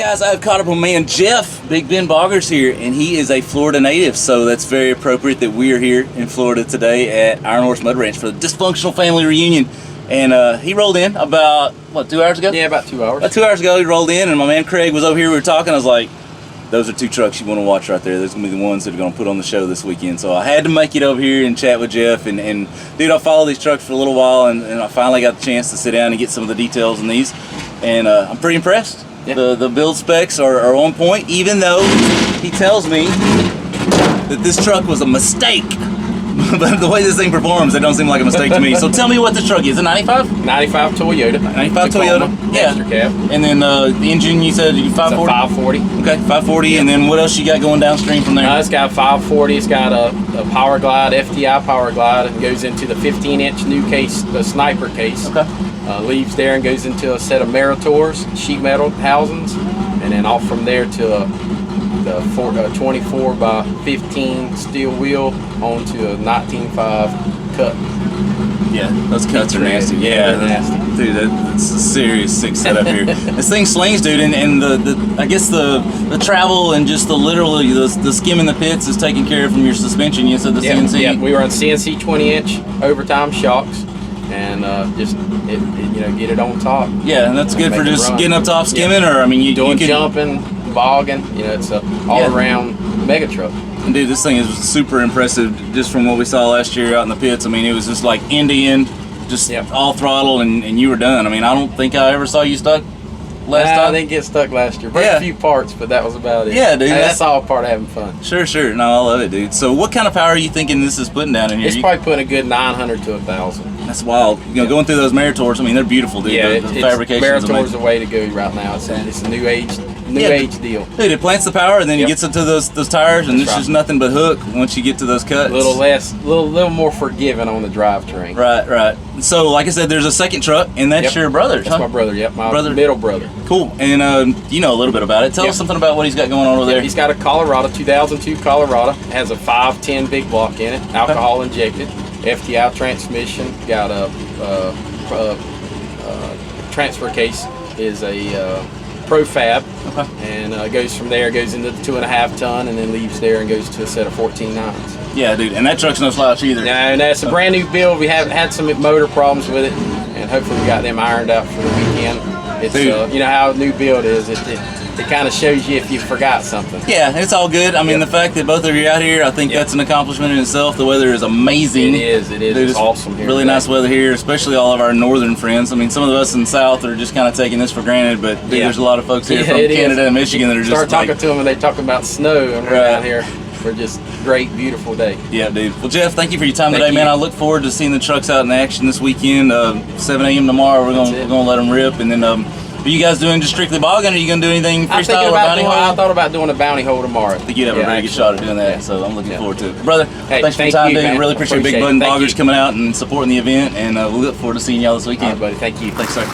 guys, I've caught up with man Jeff, Big Ben Boggers here, and he is a Florida native, so that's very appropriate that we're here in Florida today at Iron Horse Mud Ranch for the Dysfunctional Family Reunion. And he rolled in about, what, 2 hours ago? Yeah, about 2 hours. About 2 hours ago he rolled in, and my man Craig was over here, we were talking, I was like, those are two trucks you want to watch right there. Those are going to be the ones that are going to put on the show this weekend. So I had to make it over here and chat with Jeff. And dude, I followed these trucks for a little while, and I finally got the chance to sit down and get some of the details in these. And I'm pretty impressed. Yeah. The build specs are on point, even though he tells me that this truck was a mistake. But the way this thing performs, it don't seem like a mistake to me. So tell me what this truck is. A 95? 95 Toyota. 95 Tacoma, Toyota. Yeah. extra cab. And then the engine, you said 540? 540. Okay, 540. Yeah. And then what else you got going downstream from there? It's got 540. It's got a Powerglide, FTI Powerglide. It goes into the 15-inch new case, the sniper case. Okay. Leaves there and goes into a set of Meritors, sheet metal housings. And then off from there to the 24 by 15 steel wheel onto a 19.5 cut. Yeah, those cuts are nasty. Yeah, nasty. Dude, that's a serious sick setup here. This thing slings, dude, and I guess the travel and just literally the skim in the pits is taken care of from your suspension. You said the CNC. Yeah, we run CNC 20-inch overtime shocks, and get it on top. Yeah, and that's good for just getting up top skimming, or I mean, you can jumping, bogging. It's a all-around mega truck. And dude, this thing is super impressive just from what we saw last year out in the pits. I mean, it was just like end to end, just all throttle, and you were done. I mean, I don't think I ever saw you stuck last time. I didn't get stuck last year. Broke a few parts, but that was about it. Yeah, dude. That's all part of having fun. Sure. No, I love it, dude. So what kind of power are you thinking this is putting down in here? It's probably putting a good 900 to 1,000. That's wild. Going through those Meritors, I mean, they're beautiful, dude. Yeah, the fabrication is amazing. Meritor's the way to go right now. It's a new age deal. Dude, it plants the power, and then it gets into those tires, and it's just nothing but hook once you get to those cuts. A little more forgiving on the drivetrain. Right. So, like I said, there's a second truck, and that's your brother's, That's my brother, my middle brother. Cool. And you know a little bit about it. Tell us something about what he's got going on over there. He's got a Colorado, 2002 Colorado. Has a 510 big block in it, alcohol injected, FTI transmission. Got a transfer case is a ProFab, and goes from there, goes into the 2.5 ton, and then leaves there and goes to a set of 14.9s. Yeah, dude, and that truck's no slouch either. No, and that's a brand new build. We haven't had some motor problems with it, and hopefully we got them ironed out for the weekend. It's you know how a new build is. It kind of shows you if you forgot something. Yeah, it's all good. I mean, the fact that both of you are out here, I think that's an accomplishment in itself. The weather is amazing. It is. Dude, it's awesome here. Really nice weather here, especially all of our northern friends. I mean, some of us in the south are just kind of taking this for granted, but dude, there's a lot of folks here from Canada and Michigan that are just start talking to them and they talk about snow, and we're out here. We're just great, beautiful day. Yeah, dude. Well, Jeff, thank you for your time today, man. I look forward to seeing the trucks out in action this weekend. 7 a.m. tomorrow, we're gonna let them rip, and then. Are you guys doing just strictly bogging, or are you going to do anything freestyle or bounty hole? I thought about doing a bounty hole tomorrow. I think you'd have a very good shot at doing that, so I'm looking forward to it. Brother, thanks for your time, dude. Man. Really appreciate Big Button Boggers coming out and supporting the event, and we look forward to seeing y'all this weekend. All right, buddy. Thank you. Thanks, sir.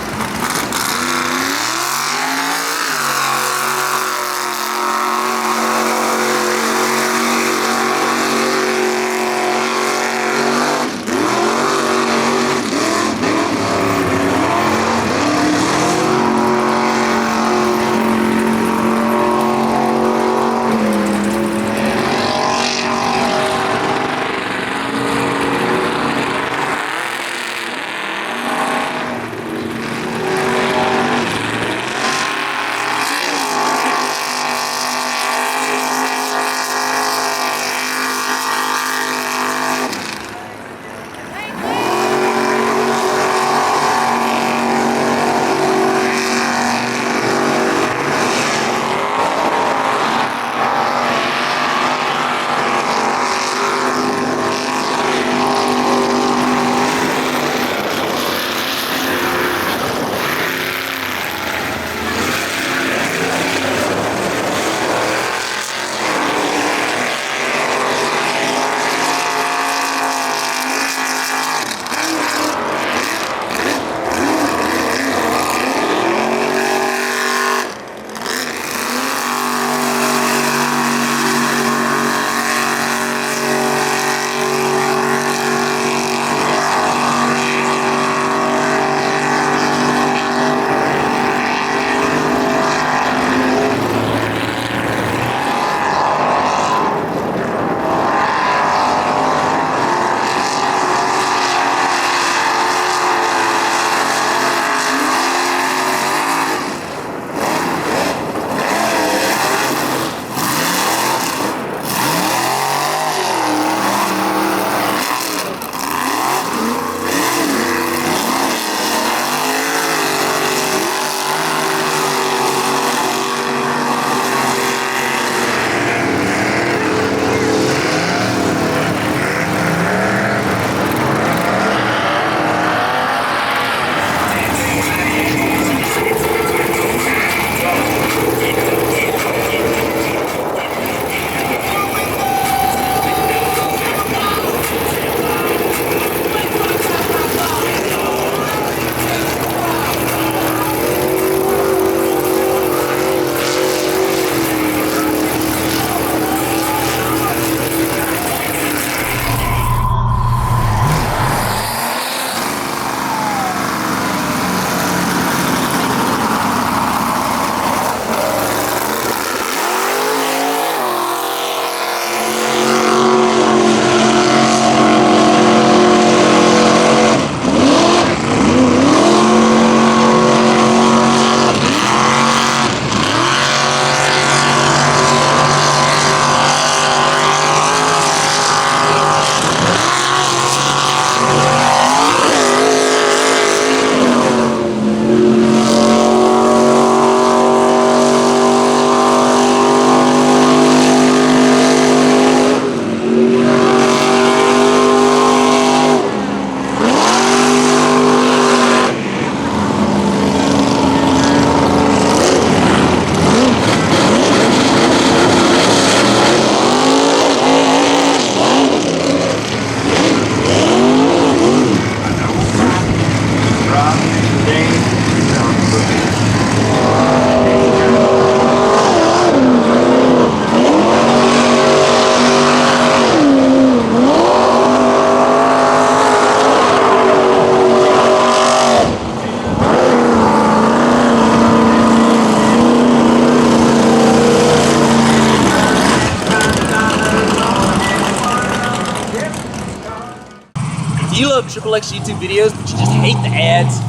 love XXX YouTube videos, but you just hate the ads,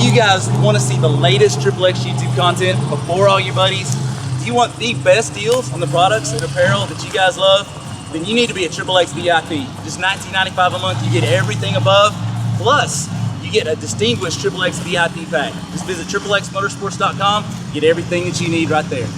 you guys want to see the latest XXX YouTube content before all your buddies, if you want the best deals on the products and apparel that you guys love, then you need to be a XXX VIP. Just $19.95 a month, you get everything above, plus you get a distinguished XXX VIP pack. Just visit XXXmotorsports.com, get everything that you need right there.